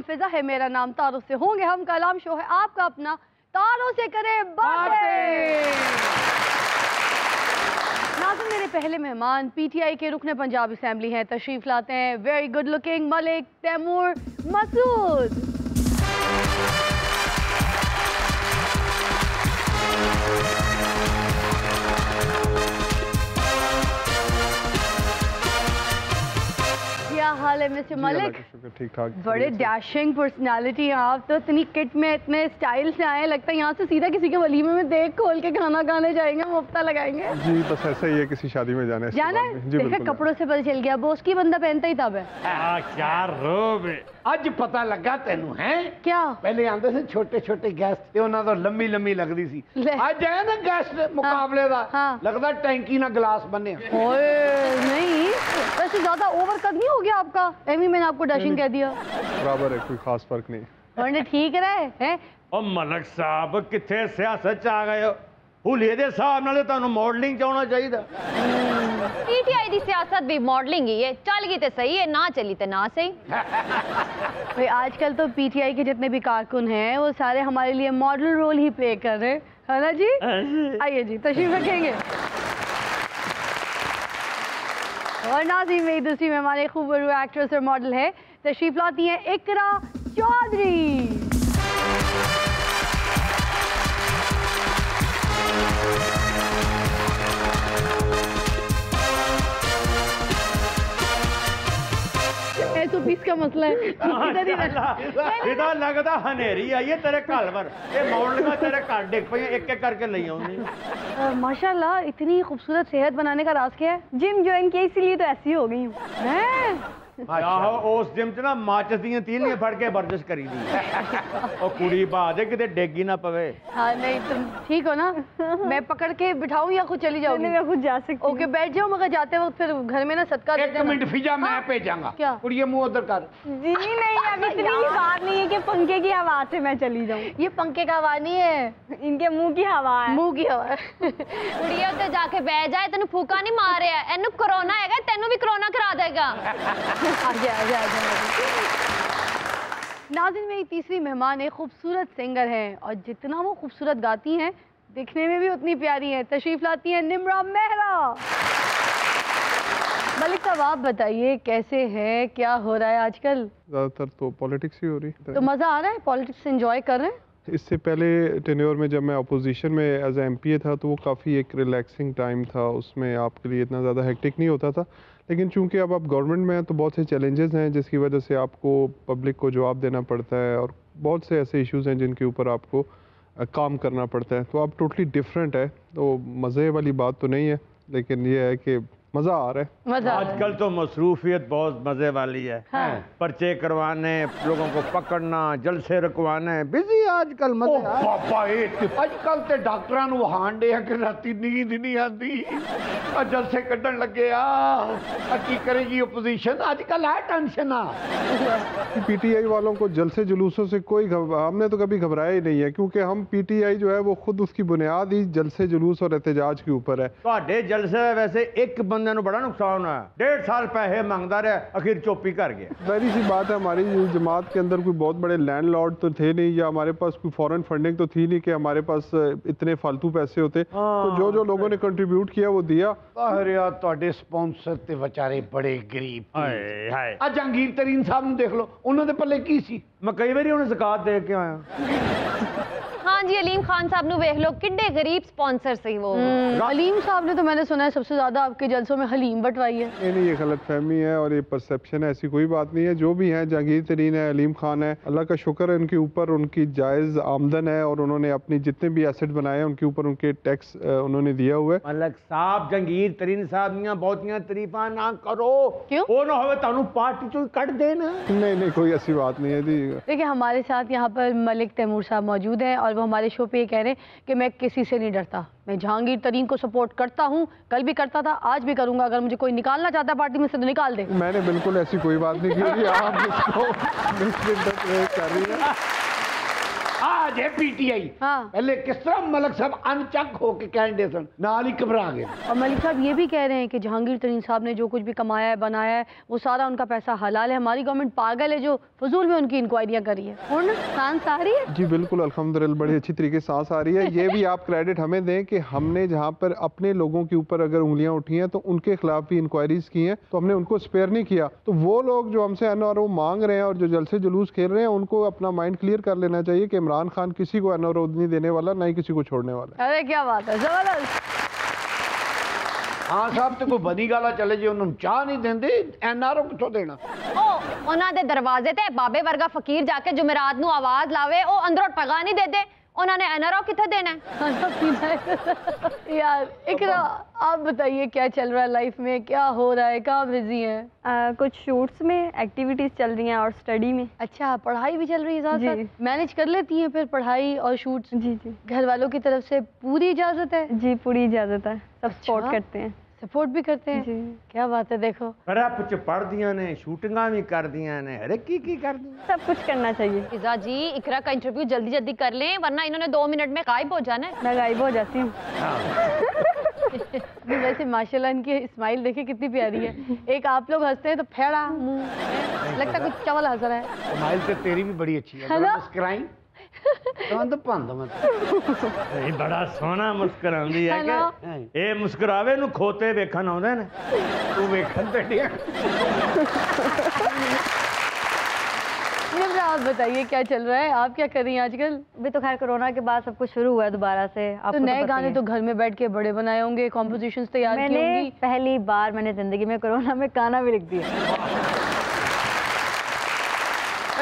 फिजा है मेरा नाम, तारों से होंगे हम, कलाम शो है आपका अपना, तारों से करें बातें। नाज़रीन, मेरे पहले मेहमान पीटीआई के रुकने पंजाब असेंबली हैं, तशरीफ लाते हैं very good looking Malik Taimur Masood. क्या हाल है मिस्टर मलिक? ठीक ठाक। बड़े डैशिंग पर्सनालिटी हैं आप तो, इतनी किट में इतने स्टाइल से आए, लगता है यहाँ से सीधा किसी के वलीमे में देख खोल के खाना खाने जाएंगे, मुफ्ता लगाएंगे। जी बस ऐसा ही है, किसी शादी में जाना है। देखा कपड़ों से पता चल गया, बोस की बंदा पहनता ही तब है। क्या रोब अज पता लगा तेनू है क्या? पहले आंदे से छोटे छोटे गेस्ट ते उन्हां तो लंबी लंबी लगदी सी, अज आया ना गेस्ट मुकाबले दा लगदा टैंकी ना गिलास बने। ओए नहीं, वैसे ज्यादा ओवर कट नहीं हो गया आपका? एमी मैंने आपको डैशिंग कह दिया। बराबर है, कोई खास फर्क नहीं। वरना ठीक रहे हैं। ओ मलिक साहब किथे सियासत च आ गए हो? हुलिये दे हिसाब नाल तुहानू मॉडलिंग च होना चाहिए। पीटीआई दी सियासत भी मॉडलिंग ही है, चल गई तो सही है, ना चली तो ना सही। भाई आजकल तो पीटीआई के जितने भी कारकुन हैं वो सारे हमारे लिए मॉडल रोल ही प्ले कर रहे हैं, है ना जी? आइए जी, तशरीफ रखेंगे। और नाज़रीन, मेरी दूसरी मेहमान खूबरू एक्ट्रेस और मॉडल है, तशरीफ लाती हैं इकरा चौधरी। तो पीस का मसला है। इधर लगता हनेरी आई है तेरे घर पर, ये मॉडलिंग तेरे घर डिग पई एक एक करके ले आऊंगी। माशाल्लाह, इतनी खूबसूरत सेहत बनाने का राज क्या है? जिम ज्वाइन किया इसीलिए तो ऐसी हो गई हूँ। आहो उस जिम च ना माचिस दी तीलियां फड़ के वर्जिश करी दी और कुड़ी बात है किते डेगी ना पवे। हाँ नहीं, तुम ठीक हो ना? मैं पकड़ के बिठाऊं या खुद चली जाऊंगी? मैं खुद जा सकती हूँ। ओके बैठ जाओ, मगर जाते वक्त फिर घर में ना सदका दे देना। 1 मिनट फिजा, मैं भेजांगा। क्या? कुड़िए मुंह उधर कर। जी नहीं, अभी इतनी बात नहीं है कि पंखे की हवा से मैं चली जाऊँ। ये पंखे का हवा नहीं है, इनके मुंह की हवा है। मुंह की हवा। कुड़िया उधर जाके बैठ जाए, तेन फूका नहीं मार रहा है, एनू कोरोना है, तेनू भी कोरोना करा देगा। नाज़रीन, मेरी तीसरी मेहमान एक खूबसूरत सिंगर हैं और जितना वो खूबसूरत गाती हैं दिखने में भी उतनी प्यारी हैं। तशरीफ लाती हैं निम्रा मेहरा। मलिक साहब आप बताइए कैसे है, क्या हो रहा है आजकल? ज़्यादातर तो पॉलिटिक्स ही हो रही है। तो मज़ा आ रहा है? पॉलिटिक्स एंजॉय कर रहे हैं? इससे पहले टेन्योर में जब मैं अपोजिशन में एज एमपीए था तो वो काफ़ी एक रिलैक्सिंग टाइम था, उसमें आपके लिए इतना ज़्यादा हेक्टिक नहीं होता था। लेकिन चूंकि अब आप गवर्नमेंट में हैं तो बहुत से चैलेंजेस हैं जिसकी वजह से आपको पब्लिक को जवाब देना पड़ता है और बहुत से ऐसे इश्यूज़ हैं जिनके ऊपर आपको काम करना पड़ता है। तो आप टोटली डिफरेंट है, तो मज़े वाली बात तो नहीं है, लेकिन ये है कि मजा आ रहा है। आजकल तो मसरूफियत बहुत मजे वाली है। हाँ। पर्चे करवाने, लोगों को पकड़ना, जलसे रखवाने, बिजी आजकल मजे। आजकल ते डॉक्टरां नूं हांडे है कि राती नींद नहीं आती, जलसे कड्ढन लगे आ की करेगी अपोजिशन। आजकल है टेंशन। पीटीआई वालों को जलसे जुलूसों से कोई हमने तो कभी घबराया ही नहीं है, क्योंकि हम पीटीआई जो है वो खुद उसकी बुनियाद ही जलसे जुलूस और एहतजाज के ऊपर है। तो जलसे वैसे एक बंदे नूं बड़ा नुकसान है, 1.5 साल पैसे मांगता रहा, आखिर चुप ही कर गया। जाहिर सी बात है, हमारी जमात के अंदर कोई बहुत बड़े लैंडलॉर्ड तो थे नहीं, या हमारे पास कोई फॉरेन फंडिंग तो थी नहीं कि हमारे पास इतने फालतू पैसे होते। तो जो जो लोगों ने कंट्रीब्यूट किया वो दिया। अरे यार ਤੁਹਾਡੇ स्पॉन्सर ते बेचारे बड़े गरीब थे। आ जहांगीर तरीन साहब ਨੂੰ देख लो, उन्होंने पल्ले की सी। मैं कई बार उन्हें ज़कात दे के आया। हाँ जी, अलीम खान साहब ने देख लो, किड्डे गरीब स्पॉन्सर से वो। अलीम साहब ने तो मैंने सुना है सबसे ज्यादा आपके जलसों में हलीम बटवाई है। नहीं, ये गलत फहमी है और ये परसेप्शन है, ऐसी कोई बात नहीं है। जो भी है, जहांगीर तरीन है, अलीम खान है, अल्लाह का शुक्र है उनके ऊपर, उनकी जायज़ आमदन है और उन्होंने अपनी जितने भी एसेट बनाए हैं उनके ऊपर उनके टैक्स उन्होंने दिया हुआ है। मलिक साहब, जहांगीर तरीन साहब दी बहुतियां तारीफां ना करो। क्यों? वो ना हो तुहानू पार्टी चों कट देना। नहीं, कोई ऐसी बात नहीं है जी। देखिए, हमारे साथ यहाँ पर मलिक तैमूर साहब मौजूद हैं और वो हमारे शो पे कह रहे हैं कि मैं किसी से नहीं डरता, मैं जहांगीर तरीन को सपोर्ट करता हूं, कल भी करता था, आज भी करूंगा। अगर मुझे कोई निकालना चाहता है पार्टी में से तो निकाल दे। मैंने बिल्कुल ऐसी कोई बात नहीं की, आप इसको मिसइंटरप्रेट कर रही हैं। आ जे पीटीआई हाँ। पहले किस तरह मलिक साहब अनचक होके कहते सन, नाल ही घबरा गए। और मलिक साहब ये भी कह रहे हैं कि जहांगीर तरीन साहब ने जो कुछ भी कमाया है बनाया है वो सारा उनका पैसा हलाल है, हमारी गवर्नमेंट पागल है जो फजूल में उनकी इंक्वायरियां करी है। और ना सांस आ रही है। जी बिल्कुल, अल्हम्दुलिल्लाह बड़ी अच्छी तरीके से सांस आ रही है। ये भी आप क्रेडिट हमें दें कि हमने जहाँ पर अपने लोगों के ऊपर अगर उंगलियां उठी हैं तो उनके खिलाफ भी इंक्वायरीज की हैं, तो हमने उनको स्पेयर नहीं किया। तो वो लोग जो हमसे एनआरओ मांग रहे हैं और जो जलसे जुलूस खेल रहे हैं, उनको अपना माइंड क्लियर कर लेना चाहिए कि इमरान खान किसी को एनआरओ नहीं देने वाला, ना ही किसी को छोड़ने वाला। अरे क्या बात है, जबरदस्त। हाँ साहब तो कोई बदी गाला चले जी, उन्होंने चाह नहीं देंगे, एनआरओ किथों देना। ओ उन्हां दे दरवाजे ते बाबे वर्गा फकीर जाके जुमेरात नू आवाज लावे, ओ अंदरों टगा नहीं देते, उन्होंने एनआरओ किथे देना है? यार इकरा आप बताइए क्या चल रहा है लाइफ में, क्या हो रहा है, कहाँ बिजी हैं? कुछ शूट्स में एक्टिविटीज चल रही हैं और स्टडी में। अच्छा, पढ़ाई भी चल रही है साथ जी। साथ? मैनेज कर लेती हैं फिर पढ़ाई और शूट्स? जी जी घर वालों की तरफ से पूरी इजाजत है? जी, पूरी इजाजत है, सब सपोर्ट अच्छा। करते हैं। सपोर्ट भी करते हैं? जी। क्या बात है। देखो पर कुछ पढ़ दिया ने, शूटिंगा भी कर दिया ने, अरे की कर दी। सब कुछ करना चाहिए। फिजा जी इकरा का इंटरव्यू जल्दी जल्दी कर लें, वरना इन्होंने 2 मिनट में गायब हो जाना है। मैं गायब हो जाती हूँ। नहीं, वैसे माशाल्लाह इनकी स्माइल देखिए कितनी प्यारी है। एक आप लोग हंसते हैं तो फेड़ा मुंह है, लगता है कुछ चवल हंस रहा है। स्माइल तो तेरी भी बड़ी अच्छी है, है ना? मुस्कुराई तो पंद मत। नहीं बड़ा सोहना मुस्कुरांदी है है ना? कि ए मुस्कुरावे नु खोते वेखन आउंदे ने। तू वेखन ते डिया। निम्रा आप बताइए क्या चल रहा है, आप क्या कर रही हैं आजकल? अभी तो खैर कोरोना के बाद सब कुछ शुरू हुआ है दोबारा से। तो नए गाने तो घर में बैठ के बड़े बनाए होंगे, कॉम्पोजिशंस तैयार की मैंने होंगी। पहली बार मैंने जिंदगी में कोरोना में गाना भी लिख दिया।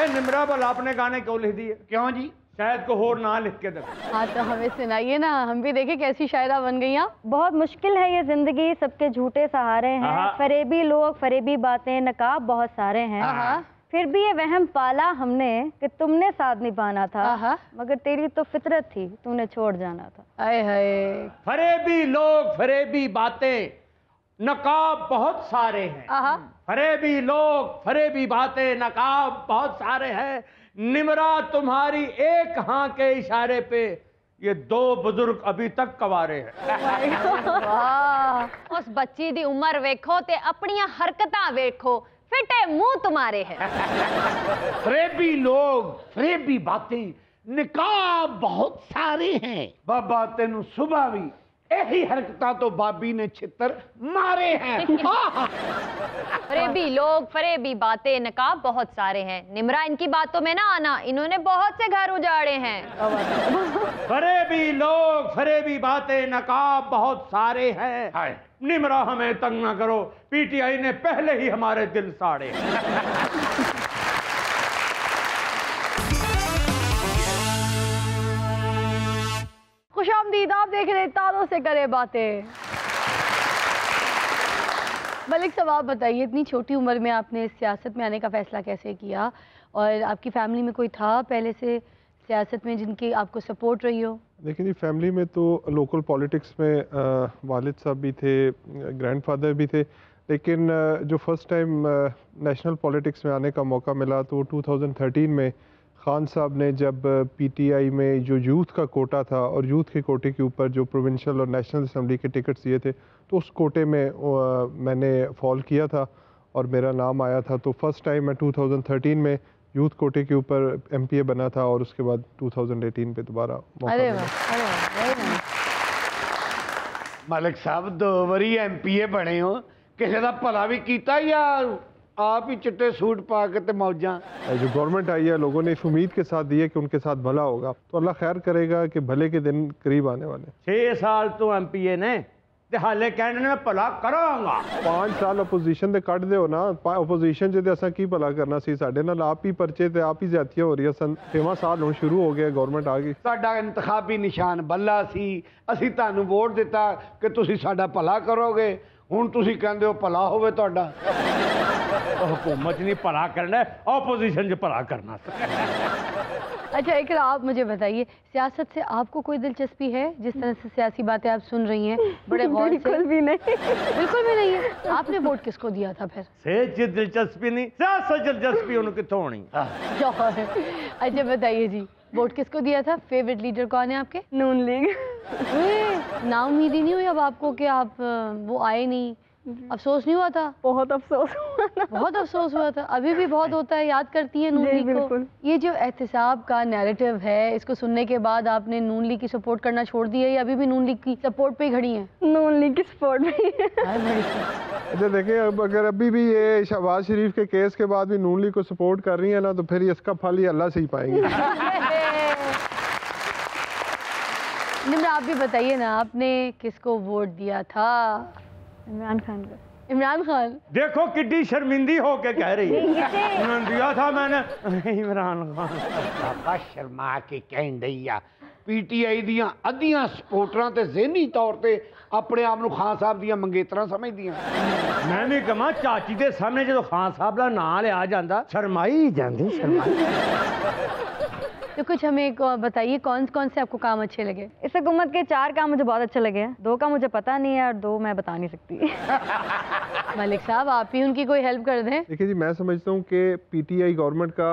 निमरा बल आपने गाने क्यों लिख दिए? क्यों जी? शायद को होर ना लिख के दे। हाँ तो हमें सुनाइए ना, हम भी देखें कैसी शायरा बन गई आप। बहुत मुश्किल है ये जिंदगी, सबके झूठे सहारे हैं, आहा। फरेबी लोग, फरेबी बातें, नकाब बहुत सारे हैं। आहा। फिर भी ये वहम पाला हमने कि तुमने साथ निभाना था, आहा। मगर तेरी तो फितरत थी, तूने छोड़ जाना था। आए हाय। फरेबी लोग, फरेबी बातें, नकाब बहुत सारे हैं। आहा। फरेबी लोग, फरेबी बातें, नकाब बहुत सारे हैं। निमरा तुम्हारी एक हाँ के इशारे पे ये 2 बुजुर्ग अभी तक कवारे हैं। वाह। उस बच्ची दी उम्र वेखो ते अपनियां हरकतां वेखो, फिटे मुंह तुम्हारे हैं। फरेबी लोग, फरेबी बातें, निकाब बहुत सारे हैं। बाबा तेनू सुबह भी यही हरकतां तो बाबी ने छितर मारे हैं। फरेबी लोग, फरेबी बातें, नकाब बहुत सारे हैं। निमरा इनकी बातों में ना आना, इन्होंने बहुत से घर उजाड़े हैं। फरेबी लोग, फरेबी बातें, नकाब बहुत सारे हैं। हाय। निमरा हमें तंग ना करो, पीटीआई ने पहले ही हमारे दिल साड़े। खुशामदीद, आप देख रहे हैं तारों से करे बातें। मलिक साहब आप बताइए, इतनी छोटी उम्र में आपने सियासत में आने का फैसला कैसे किया, और आपकी फैमिली में कोई था पहले से सियासत में जिनकी आपको सपोर्ट रही हो? देखिए जी, फैमिली में तो लोकल पॉलिटिक्स में वालिद साहब भी थे, ग्रैंडफादर भी थे, लेकिन जो फर्स्ट टाइम नेशनल पॉलिटिक्स में आने का मौका मिला तो 2013 में खान साहब ने जब पीटीआई में जो यूथ का कोटा था और यूथ के कोटे के ऊपर जो प्रोविंशियल और नेशनल असम्बली के टिकट्स दिए थे, तो उस कोटे में मैंने फॉल किया था और मेरा नाम आया था। तो फर्स्ट टाइम मैं 2013 में यूथ कोटे के ऊपर एमपीए बना था और उसके बाद 2018 पे दोबारा मौका अरे मिला। वाह, अरे वाह, very nice। मलिक साहब 2 बारी एमपीए बने हो, किसी का भला भी कीता या आप ही चिट्टे सूट पा के ते मौजां? जो गवर्नमेंट आई है, लोगों ने इस उम्मीद के साथ दी है कि उनके साथ भला होगा, तो अल्लाह खैर करेगा कि भले के दिन करीब आने वाले। 6 साल तो एमपीए ने ते हाले कहने में भला करांगा। 5 साल अपोजिशन दे कट दिओ ना, अपोजिशन च ते असां की भला करना सी, साडे नाल आप ही परचे ते आप ही ज्यादतियां हो रही सन। 6वां साल हुण शुरू हो गया, गवर्नमेंट आ गई। साडा इंतखाबी निशान बल्ला सी, असीं तुहानूं वोट दिता कि तुसीं साडा भला करोगे, हुण तुसीं कहंदे हो भला होवे तुहाडा। हुकूमत नहीं भला करना, ऑपोजिशन च भला करना। अच्छा इकरा, आप मुझे बताइए, सियासत से आपको कोई दिलचस्पी है? जिस तरह से सियासी बातें आप सुन रही हैं बड़े गौर से। बिल्कुल भी नहीं। बिल्कुल भी नहीं है। आपने वोट किसको दिया था फिर? से दिलचस्पी नहीं, सियासत दिलचस्पी उन्हें कितों होनी। अच्छा बताइए जी। वोट किसको दिया था? फेवरेट लीडर कौन है आपके? नून लीग। नाउमीदी नहीं हुई अब आपको कि आप वो आए नहीं? अफसोस नहीं हुआ था? बहुत अफसोस हुआ था। बहुत अफसोस हुआ था। अभी भी बहुत होता है, याद करती है नून जी, लीग को? बिल्कुल। ये जो एहतिसाब का नैरेटिव है, इसको सुनने के बाद आपने नून लीग की सपोर्ट करना छोड़ दिया या अभी भी नून लीग की सपोर्ट पे ही खड़ी हैं? नून लीग की सपोर्ट में ही है। अच्छा देखिए, अब अगर अभी भी ये शहबाज शरीफ के केस के बाद भी नून लीग को सपोर्ट कर रही है ना, तो फिर इसका फल ये अल्लाह से ही पाएंगे। निम्रा, आप भी बताइए ना, आपने किसको वोट दिया था? इमरान खान को। इमरान खान। देखो कितनी शर्मिंदी हो के कह रही है, दिया था मैंने इमरान खान। बाबा शर्मा के कहन डईया पीटीआई दियां अद्धियां सपोर्टरां ते ज़हनी तौर ते अपने आप नूं खान साहब दियां मंगेतरां समझदियां। मैं भी कमा चाची के सामने जो खान साहब का नाम लिया जाता शर्माई जाती शर्माई। तो कुछ हमें बताइए, कौन कौन से आपको काम अच्छे लगे? इस हुकूमत के 4 काम मुझे बहुत अच्छे लगे हैं, 2 का मुझे पता नहीं है और 2 मैं बता नहीं सकती। मलिक साहब, आप ही उनकी कोई हेल्प कर दें। देखिए जी, मैं समझता हूँ कि पीटीआई गवर्नमेंट का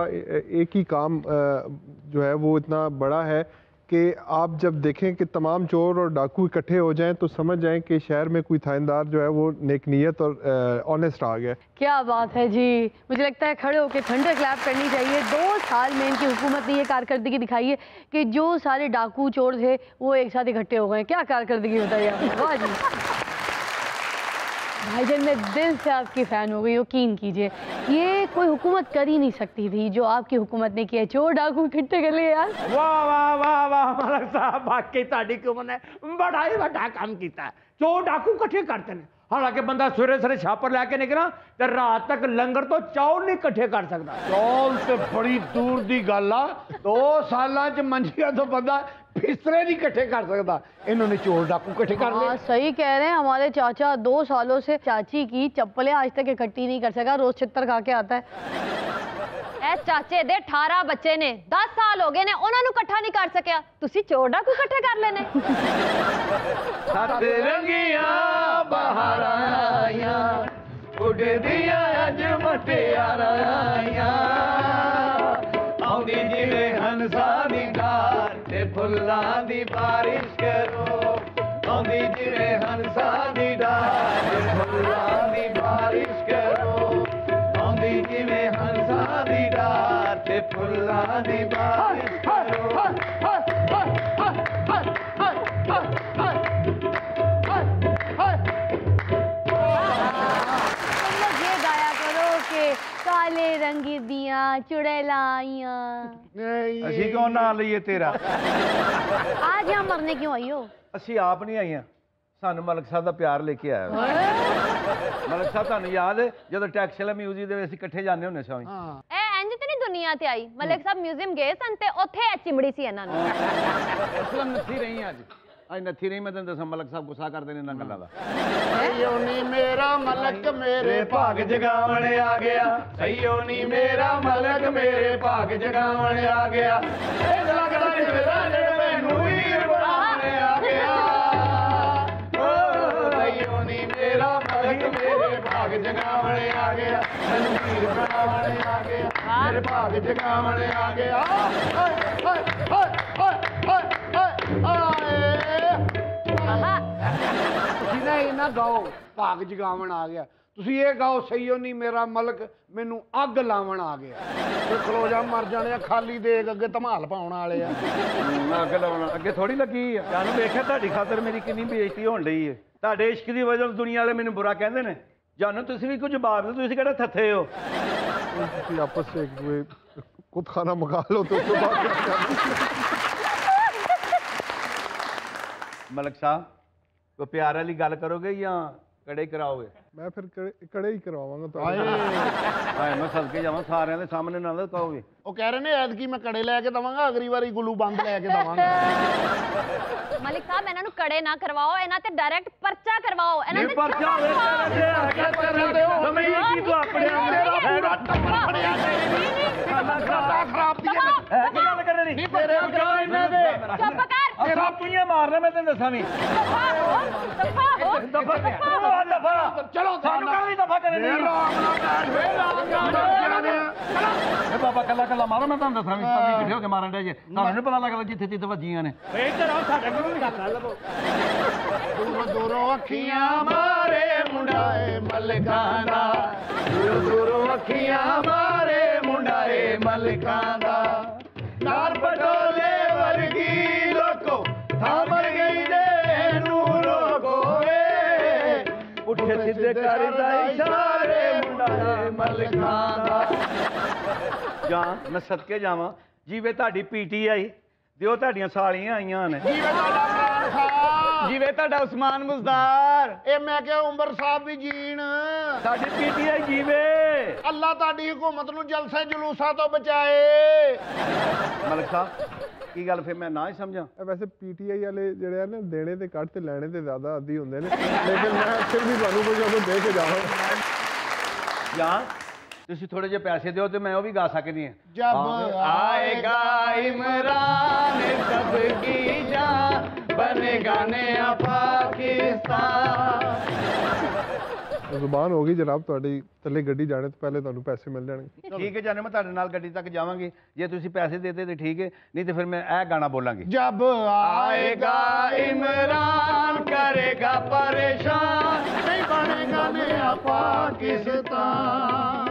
एक ही काम जो है वो इतना बड़ा है कि आप जब देखें कि तमाम चोर और डाकू इकट्ठे हो जाएं तो समझ जाएं कि शहर में कोई थानेदार जो है वो नेक नीयत और ऑनेस्ट आ गया। क्या बात है जी, मुझे लगता है खड़े होकर थंडर क्लैप करनी चाहिए। 2 साल में इनकी हुकूमत ने ये कारकर्दगी दिखाई है कि जो सारे डाकू चोर थे वो एक साथ इकट्ठे हो गए। क्या कारकर्दगी बताइए आप। वाह जी भाईजान, मैं दिल से आपकी फ़ैन हो गई, यकीन कीजिए। ये कोई हुकूमत कर ही नहीं सकती थी जो आपकी हुकूमत ने किया। चोर डाकू इकट्ठे कर लिए यार। वाह वाह वाह वाह मलक साहब, वाकई ताड़ी हुकूमत ने बड़ा ही बड़ा काम किया। चोर डाकू इकट्ठे करते हैं, हालांकि बंदा सवेरे सवेरे छापर लैके निकला तो रात तक लंगर तो चौल नहीं इकट्ठे कर सकता। चौल ते बड़ी दूर दी गल आ, 2 सालां च मंजिया तो बंदा बिस्तरे नहीं इकट्ठे कर सकता, इन्होंने चोर डाकू इकट्ठे कर हाँ, दिए। सही कह रहे हैं। हमारे चाचा 2 सालों से चाची की चप्पलें आज तक इकट्ठी नहीं कर सका, रोज छित्तर खा के आता है। ए चाचे दे 18 बच्चे ने 10 साल हो गए ने, उन्होंने इकट्ठा नहीं कर सकिया, तुसी चोर डाकू इकट्ठे कर लेने। रंगिया बाहर आया उड़दिया अज मटियाराया आउंदी जिवे हंसा दी डार ते फुल्लां दी बारिश करो आउंदी जिवे हंसा दी डार ते फुल्लां दी बारिश करो आउंदी जिवे हंसा दी डार ते फुल्लां दी बारिश करो। काले रंगी दिया चुड़ैला आइयां। ਅਸੀਂ ਕਿਉਂ ਨਾਂ ਲਈਏ ਤੇਰਾ? आज यहाँ मरने क्यों आई हो? ਅਸੀਂ ਆਪ ਨਹੀਂ ਆਈਆਂ, ਸਾਨੂੰ ਮਲਕ ਸਾਹਿਬ ਦਾ ਪਿਆਰ ਲੈ ਕੇ ਆਇਆ। ਮਲਕ ਸਾਹਿਬ ਤੁਹਾਨੂੰ ਯਾਦ ਹੈ ਜਦੋਂ ਟੈਕਸ ਵਾਲਾ ਮਿਊਜ਼ੀਅਮ ਦੇ ਵਿੱਚ ਅਸੀਂ ਇਕੱਠੇ ਜਾਂਦੇ ਹੁੰਦੇ ਸਾਂ? ए इंज ते नहीं दुनिया ते आई। मलिक साहब म्यूजियम गए सन ते ओथे चिमड़ी सी इन्हां नूं। ਅਸਲ ਨੱਥੀ ਰਹੀ ਅੱਜ नत्थी नहीं मैं तेन दसा मलक साहब गुस्सा करते हैं इन्होंने गलों का। सईयो नी मेरा मलक मेरे भाग जगावण आ गया, सईयो नी मेरा मलक मेरे भाग जगावण आ गया, इस लगदा मेरा जेड़ा मैनू हीर बनावण आ गया। ओ सईयो नी मेरा मलक मेरे भाग जगावण आ गया, मैनू हीर बनावण आ गया, मेरे भाग जगावण आ गया। ਤੁਸੀਂ ਨਾ ਇਹ ਨਾ ਗਾਓ ਭਾਗ ਜਗਾਵਣ ਆ ਗਿਆ, ਤੁਸੀਂ ਇਹ ਗਾਓ ਸਈਓ ਨੀ ਮੇਰਾ ਮਲਕ ਮੈਨੂੰ ਅੱਗ ਲਾਵਣ ਆ ਗਿਆ। ਤੇ ਖਲੋ ਜਾ ਮਰ ਜਾਣੇ ਆ, ਖਾਲੀ ਦੇਗ ਅੱਗੇ ਧਮਾਲ ਪਾਉਣ ਵਾਲੇ ਆ। ਅੱਗ ਲਾਉਣ ਅੱਗੇ ਥੋੜੀ ਲੱਗੀ ਆ। ਜਾਨੂੰ ਵੇਖਿਆ ਤੁਹਾਡੀ ਖਾਤਰ ਮੇਰੀ ਕਿੰਨੀ ਬੇਇੱਜ਼ਤੀ ਹੋਣ ਡਈ ਹੈ। ਤੁਹਾਡੇ ਇਸ਼ਕ ਦੀ ਵਜ੍ਹਾ ਤੋਂ ਦੁਨੀਆ ਵਾਲੇ ਮੈਨੂੰ ਬੁਰਾ ਕਹਿੰਦੇ ਨੇ। ਜਾਨੂੰ ਤੁਸੀਂ ਵੀ ਕੁਝ ਜਵਾਬ ਦਿਓ, ਤੁਸੀਂ ਕਿਹੜਾ ਥੱਥੇ ਹੋ? ਤੁਸੀਂ आपस से एक दूसरे खुद खाना मंगा लो तो उसके बाद मलक साहब कोई प्यार वाली गल करोगे या कड़े कराओगे? मैं फिर कड़े ही करवाऊंगा तो हाय मैं सदके जावां सारिਆਂ ਦੇ ਸਾਹਮਣੇ ਨਾ ਕਹੋਗੇ। ਉਹ ਕਹਿ ਰਹੇ ਨੇ ਐਤਕੀ ਮੈਂ ਕੜੇ ਲੈ ਕੇ ਦਵਾਂਗਾ, ਅਗਲੀ ਵਾਰੀ ਗੁੱਲੂ ਬੰਦ ਲੈ ਕੇ ਦਵਾਂਗਾ। मलिक साहब इन्हां नूं कड़े ना करवाओ, इन्हां ते डायरेक्ट पर्चा करवाओ। इन्हां ये ते पर्चा होवे तेरे हेगा तेरे समझ की तू अपने ਪੂਰਾ ਟੱਬਰ ਫੜਿਆ खाना खराब दी है। है की गल कर रही? तेरे ਇਹਨਾਂ ਦੇ चुप कर। फिर आप तुझे मारना मैं तेन दसा नहीं चलो दफा करे बाबा कला कला मारो मैं तुम दसा नहीं किठे होके मारन डे जे तुहानू नहीं पता लगदा जिथे जिथे वजीਆਂ ने इधर आओ साडे कोल भी गल लभो दूरों दूरों अखियां मारे मुंडाए मलकां दा दूरों दूरों अखियां मारे मुंडाए मलकां दा नार पटोले वर्गी लोको थामर गई दे नूरो गोए उठे सीधे करदा इशारे मुंडाए मलकां दा ਜਾਂ ਮੈਂ ਸਦਕੇ ਜਾਵਾਂ ਜਿਵੇਂ ਤੁਹਾਡੀ ਪੀਟੀਆਈ ਦਿਓ ਤੁਹਾਡੀਆਂ ਸਾਲੀਆਂ ਆਈਆਂ ਨੇ जीवे ਤੁਹਾਡਾ ਇਮਰਾਨ ਖਾਨ ਜਿਵੇਂ ਤੁਹਾਡਾ ਉਸਮਾਨ ਮੁਜ਼ਦਾਰ ਇਹ ਮੈਂ ਕਿਹਾ ਉਮਰ ਸਾਹਿਬ ਵੀ ਜੀਣ ਸਾਡੀ ਪੀਟੀਆਈ ਜੀਵੇ ਅੱਲਾ ਤੁਹਾਡੀ ਹਕੂਮਤ ਨੂੰ ਜਲਸੇ ਜਲੂਸਾਂ ਤੋਂ ਬਚਾਏ ਮਲਕ ਸਾਹਿਬ ਕੀ ਗੱਲ ਫਿਰ ਮੈਂ ਨਾ ਹੀ ਸਮਝਾਂ वैसे पीटीआई वाले ਜਿਹੜੇ ਆ ਨਾ ਦੇਣੇ ਤੇ ਕੱਟ ਤੇ ਲੈਣੇ ਤੇ ਜ਼ਿਆਦਾ ਆਦੀ ਹੁੰਦੇ ਨੇ ਲੇਕਿਨ ਮੈਂ ਫਿਰ ਵੀ ਤੁਹਾਨੂੰ ਕੁਝ ਉਹਨੂੰ ਦੇ ਕੇ ਜਾਵਾਂਗਾ ਜਾਂ ਤੁਸੀਂ ਥੋੜੇ ਜਿਹੇ ਪੈਸੇ ਦਿਓ ਤੇ ਮੈਂ ਉਹ ਵੀ ਗਾ ਸਕਦੀ ਹਾਂ जब आएगा इमरान सबकी जान बनेगा नया पाकिस्तान ਜ਼ੁਬਾਨ ਹੋ ਗਈ ਜਨਾਬ ਤੁਹਾਡੀ ਥੱਲੇ ਗੱਡੀ ਜਾਣੇ ਤੋਂ ਪਹਿਲੇ ਤੁਹਾਨੂੰ ਪੈਸੇ ਮਿਲ ਜਾਣਗੇ ਠੀਕ ਹੈ ਜਾਨੇ ਮੈਂ ਤੁਹਾਡੇ ਨਾਲ ਗੱਡੀ ਤੱਕ ਜਾਵਾਂਗੀ ਜੇ ਤੁਸੀਂ ਪੈਸੇ ਦੇ ਦੇ ਤੇ ਠੀਕ ਹੈ ਨਹੀਂ ਤੇ ਫਿਰ ਮੈਂ ਇਹ ਗਾਣਾ ਬੋਲਾਂਗੀ जब आएगा इमरान करेगा परेशान नहीं बनेगा नया पाकिस्तान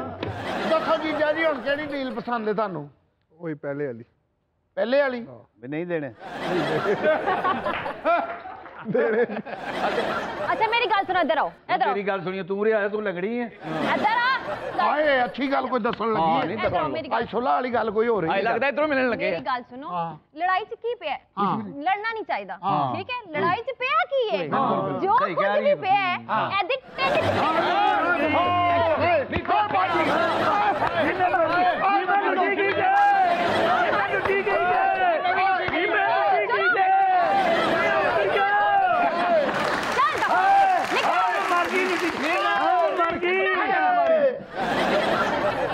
ਦੱਸੋ ਜੀਜਾ ਜੀ ਹੁਣ ਕਿਹੜੀ ਡੀਲ ਪਸੰਦ ਹੈ ਤੁਹਾਨੂੰ ਉਹੀ ਪਹਿਲੇ ਵਾਲੀ ਪਹਿਲੇ ਵਾਲੀ ਵੀ ਨਹੀਂ ਦੇਣੇ अच्छा मेरी गल सुनो, इधर आओ, इधर आओ, ਤੇਰੀ ਗੱਲ ਸੁਣੀਏ ਤੂੰ ਰਿਆ ਤੂੰ ਲੰਗੜੀ ਹੈ इधर आ। ਆਏ ਅੱਛੀ ਗੱਲ ਕੋਈ ਦੱਸਣ ਹਾਂ, ਲੱਗੀ ਨਹੀਂ ਹੈ इधर आओ, मेरी ਅੱਜ ਸੁਲਾ ਵਾਲੀ ਗੱਲ ਕੋਈ ਹੋ ਰਹੀ आई ਹੈ लगता है इधरों मिलने लगे मेरी गल सुनो, हाँ। लड़ाई च की पे है, हाँ। लड़ना नहीं चाहिए, हाँ। ठीक है? लड़ाई च पे की है, हाँ। जो सही कुछ कह रही भी है। पे है, एदी टेंड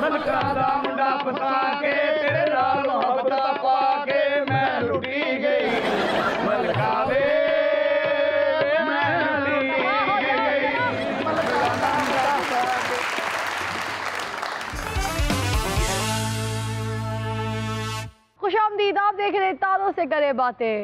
मलका दा मुंडा फसा के तेरे नाल मोहब्बत पा के मैं लुटी गई मलका वे मैं लुटी गई मलका दा मुंडा फसा के खुशामदीद, आप देख रहे हैं तारों से करे बातें।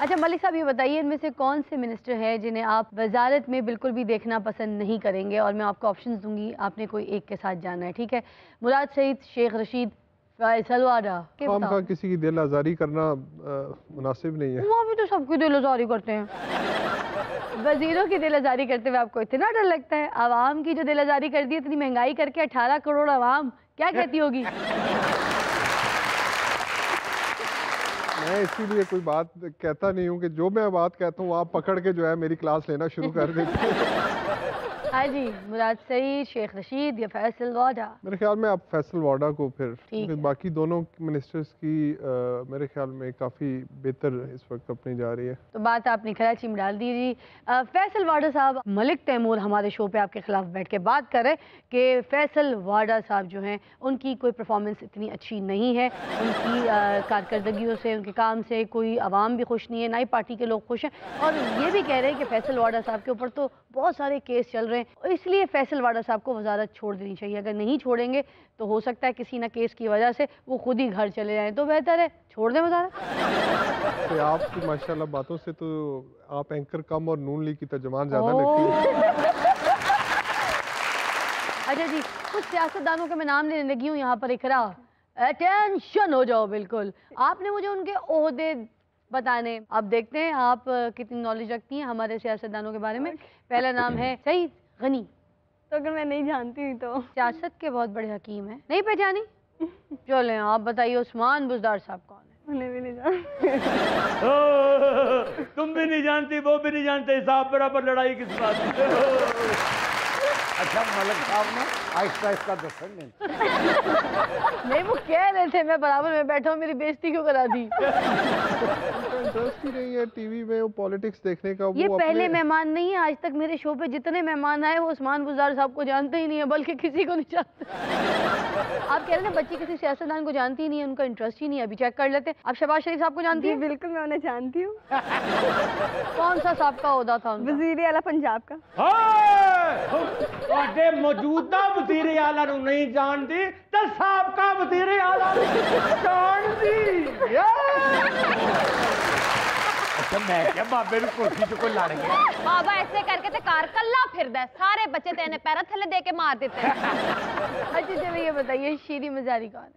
अच्छा मलिक साहब, ये बताइए इनमें से कौन से मिनिस्टर हैं जिन्हें आप वजारत में बिल्कुल भी देखना पसंद नहीं करेंगे, और मैं आपको ऑप्शंस दूंगी, आपने कोई एक के साथ जाना है, ठीक है? मुराद सईद, शेख रशीद, फैसल वाडा। खाम खा किसी की दिल आज़ारी करना मुनासिब नहीं है। वहाँ भी तो सबकी दिल आज़ारी करते हैं। वजीरों की दिल आज़ारी करते हुए आपको इतना डर लगता है? आवाम की जो दिल आज़ारी कर दी, इतनी महंगाई करके 18 करोड़ आवाम क्या कहती होगी? मैं इसीलिए कोई बात कहता नहीं हूँ कि जो मैं बात कहता हूँ आप पकड़ के जो है मेरी क्लास लेना शुरू कर देते हैं। हाँ जी, मुराद सईद, शेख रशीद या फैसल वाडा? मेरे ख्याल में आप फैसल वाडा को फिर ठीक है। बाकी दोनों मिनिस्टर्स की मेरे ख्याल में काफ़ी बेहतर इस वक्त अपनी जा रही है। तो बात आपने कराची में डाल दी जी। फैसल वाडा साहब, मलिक तैमूर हमारे शो पे आपके खिलाफ बैठ के बात कर रहे कि फैसल वाडा साहब जो हैं उनकी कोई परफॉर्मेंस इतनी अच्छी नहीं है, उनकी कारकर्दगियों से, उनके काम से कोई आवाम भी खुश नहीं है, ना ही पार्टी के लोग खुश हैं, और ये भी कह रहे हैं कि फैसल वाडा साहब के ऊपर तो बहुत सारे केस चल रहे हैं, इसलिए फैसल वाडा साहब को वजारत छोड़ देनी चाहिए। अगर नहीं छोड़ेंगे तो हो सकता है किसी ना केस की वजह से वो खुद ही घर चले जाएं, तो बेहतर है छोड़ दें वजारत। तो आपकी माशाल्लाह बातों से तो आप एंकर कम और नून लीग की तर्जुमान ज़्यादा लगती है। अच्छा जी, कुछ सियासतदानों के मैं नाम लेने लगी हूँ यहाँ पर, इकरा अटेंशन हो जाओ बिल्कुल। आपने मुझे उनके ओहदे बताने, अब देखते हैं आप कितनी नॉलेज रखती हैं हमारे सियासतदानों के बारे में। पहला नाम है सईद गनी। तो अगर मैं नहीं जानती हुई तो सियासत के बहुत बड़े हकीम हैं, नहीं पहचानी? चलें आप बताइए, उस्मान बुज़दार साहब कौन है? उन्हें भी नहीं जानती। तुम भी नहीं जानती, वो भी नहीं जानते, हिसाब बराबर, लड़ाई किस बात की? अच्छा मलिक साहब ने आहिस्ता आहिस्ता दसेंगे। नहीं वो कह रहे थे, मैं बराबर में बैठा हूँ, मेरी बेइज्जती क्यों करा दी? इंटरेस्ट ही नहीं है टीवी में वो पॉलिटिक्स देखने का। ये वो पहले अपने मेहमान नहीं है, आज तक मेरे शो पे जितने मेहमान आए वो उस्मान बुज़दार साहब को जानते ही नहीं है, बल्कि किसी को नहीं जानते। आप कह रहे हैं बच्ची किसी सियासतदान को जानती ही नहीं है, उनका इंटरेस्ट ही नहीं है। अभी चेक कर लेते हैं। आप शहबाज शरीफ साहब को जानती जी हैं? बिल्कुल, मैं उन्हें जानती हूँ। कौन सा साहब का ओहदा था उनका? वजीर आला पंजाब का। ਤੁਹਾਡੇ ਮੌਜੂਦਾ ਵਜ਼ੀਰ ਆਲਾ ਨੂੰ ਨਹੀਂ ਜਾਣਦੀ ਤੇ ਸਾਬਕਾ ਵਜ਼ੀਰ ਆਲਾ ਨੂੰ ਜਾਣਦੀ। अच्छा मैं क्या बाबे ਨੂੰ ਕੁਰਸੀ 'ਚ ਕੋਈ ਲੜ ਗਿਆ। बाबा ऐसे करके ते कार कल्ला फिरदा है, सारे बच्चे तेने पैर थले दे के मार देते हैं। अच्छा चलो ये बताइए शीरी मजारी कौन है?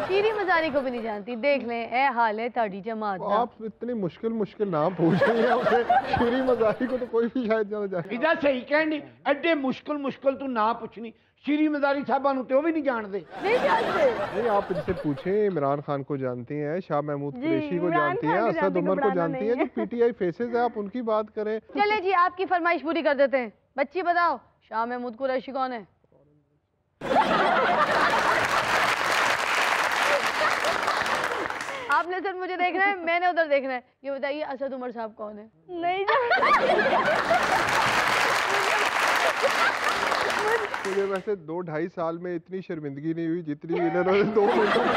शीरी मजारी को भी नहीं जानती। देख लें ए हाल है ताड़ी जमात दा। आप इतनी मुश्किल मुश्किल नाम पूछ रही हैं उसे। शीरी मजारी को तो कोई भी शायद जाना जाए। ਇਹਦਾ ਸਹੀ ਕਹਿੰਦੀ ਐਡੇ ਮੁਸ਼ਕਲ तू ना पूछनी। श्री मजारी साहबा ਨੂੰ ਤੇ ਉਹ ਵੀ ਨਹੀਂ ਜਾਣਦੇ। नहीं जानते? नहीं आप इनसे पूछें, इमरान खान को जानती हैं, शाह महमूद जी, कुरैशी को इमरान जानती खान हैं, को असद जानती, उमर को घबराना जानती नहीं हैं, जो है। पीटीआई फेसेस है आप उनकी बात करें। चले जी आपकी फरमाइश पूरी कर देते हैं। बच्ची बताओ शाह महमूद कुरैशी कौन है? आपने सिर्फ मुझे देखना है, मैंने उधर देखना है। ये बताइए असद उमर साहब कौन है? नहीं मुझे वैसे 2-2.5 साल में इतनी शर्मिंदगी नहीं हुई जितनी इन्होंने 2 मिनटों में।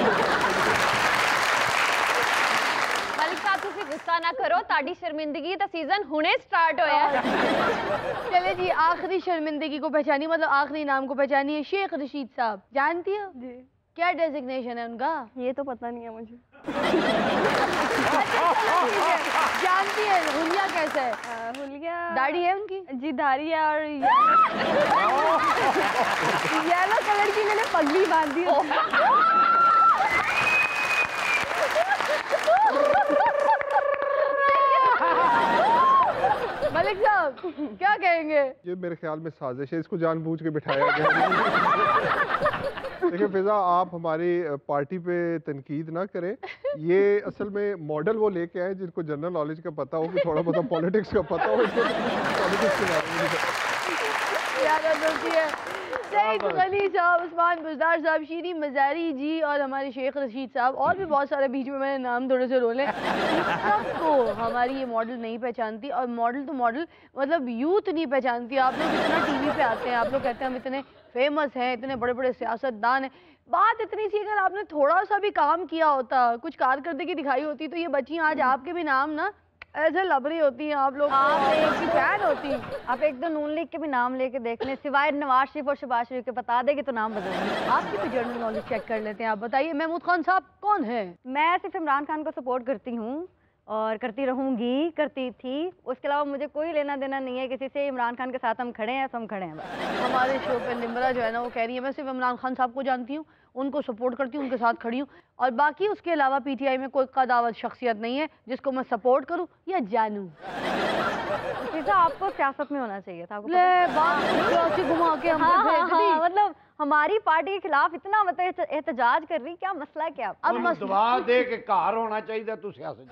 मलिक साहब तुसी गुस्सा ना करो, ताड़ी शर्मिंदगी दा सीजन हुणे स्टार्ट होया है। चले जी आखिरी शर्मिंदगी को पहचानिए, मतलब आखिरी नाम को पहचानिए। शेख रशीद साहब जानती हो? जी क्या डेजिग्नेशन है उनका? ये तो पता नहीं है मुझे। जानती है हुलिया कैसा है? हुलिया दाढ़ी है उनकी? जी दाढ़ी है और येलो कलर की मैंने पगड़ी बांधी है। मलिक साहब क्या कहेंगे? ये मेरे ख्याल में साजिश है, इसको जानबूझ के बिठाया गया। देखिए फिजा आप हमारी पार्टी पे तनकीद ना करें। ये असल में मॉडल वो लेके आए जिनको जनरल नॉलेज का पता हो, कि थोड़ा बहुत पॉलिटिक्स का पता हो। इसको पॉलिटिक्स के बारे में ज़्यादा दोस्ती है। सईद अली साहब, उस्मान बुज़दार साहब, शीरी मजारी जी और हमारे शेख रशीद साहब और भी बहुत सारे, बीच में मैंने नाम थोड़े से रोले। सबको हमारी ये मॉडल नहीं पहचानती। और मॉडल तो मॉडल मतलब यूथ नहीं पहचानती। आप लोग इतना टीवी पे आते हैं, आप लोग कहते हैं हम इतने फेमस हैं, इतने बड़े बड़े सियासतदान हैं। बात इतनी सी, अगर आपने थोड़ा सा भी काम किया होता, कुछ कारकर्दगी दिखाई होती, तो ये बच्चियाँ आज आपके भी नाम ना ऐसे लब रही होती हैं। आप लोग आप एक की फैन होती। आप एक दो नून लीग के भी नाम लेके देख लें, सिवाय नवाज शरीफ और शहबाज शरीफ के, बता देगी तो नाम बदल दें। आपकी भी जर्नल नॉलेज चेक कर लेते हैं। आप बताइए महमूद खान साहब कौन है? मैं सिर्फ इमरान खान को सपोर्ट करती हूँ और करती रहूंगी, करती थी। उसके अलावा मुझे कोई लेना देना नहीं है किसी से। इमरान खान के साथ हम खड़े हैं, तो हम खड़े हैं बस। हमारे शो पे निम्रा जो है ना वो कह रही है मैं सिर्फ इमरान खान साहब को जानती हूँ, उनको सपोर्ट करती हूँ, उनके साथ खड़ी हूँ, और बाकी उसके अलावा पीटीआई में कोई कदावत शख्सियत नहीं है जिसको मैं सपोर्ट करूँ या जानूँ। फिजा आपको सियासत में होना चाहिए था। आपको ले बात घुमा के हम मतलब हमारी पार्टी के खिलाफ इतना एहतजाज कर रही, क्या मसला है? क्या अब अब दवा दे के घर होना चाहिए तू सियासत।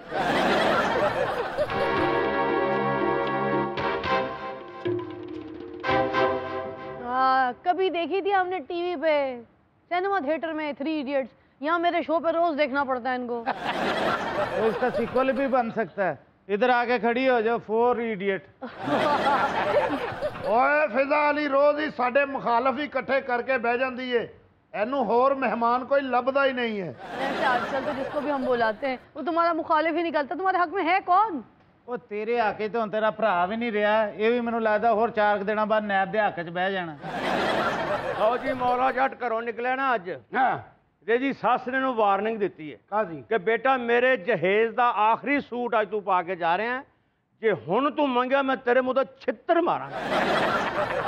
कभी देखी थी हमने टीवी पे सिनेमा थिएटर में 3 इडियट्स। यहाँ मेरे शो पे रोज देखना पड़ता है इनको। तो इसका सीक्वल भी बन सकता है। इधर आके खड़ी हो जाओ 4 इडियट। ओए फिजा अली रोज ही साडे मुखालफ ही इकट्ठे करके बह जाती है। एनू होर मेहमान कोई लभदा ही नहीं है। ऐसे आजकल तो जिसको भी हम बुलाते हैं वो तुम्हारा मुखालिफ ही निकलता। तुम्हारे हक में है कौन? ਉਹ ਤੇਰੇ ਹੱਕ 'ਚ ਤਾਂ ਹੁਣ ਤੇਰਾ ਭਰਾ ਵੀ ਨਹੀਂ ਰਿਹਾ। ਇਹ ਵੀ ਮੈਨੂੰ ਲੱਗਦਾ ਹੋਰ 4 ਦਿਨਾਂ ਬਾਅਦ ਨੈਬ ਦੇ ਹੱਕ 'ਚ ਬਹਿ ਜਾਣਾ। ਲਓ ਜੀ ਮੌਲਾ ਜੱਟ ਘਰੋਂ ਨਿਕਲਿਆ ਨਾ ਅੱਜ। हाँ ਤੇ ਜੀ ਸੱਸ ਨੇ ਨੂੰ ਵਾਰਨਿੰਗ ਦਿੱਤੀ ਹੈ काजी ਕਿ ਬੇਟਾ ਮੇਰੇ ਜਹੇਜ਼ ਦਾ ਆਖਰੀ ਸੂਟ ਅੱਜ ਤੂੰ ਪਾ ਕੇ ਜਾ ਰਿਹਾ ਹੈ। ਜੇ ਹੁਣ ਤੂੰ ਮੰਗਿਆ ਮੈਂ ਤੇਰੇ ਮੂੰਹ ਤੇ ਛਿੱਤਰ ਮਾਰਾਂਗਾ।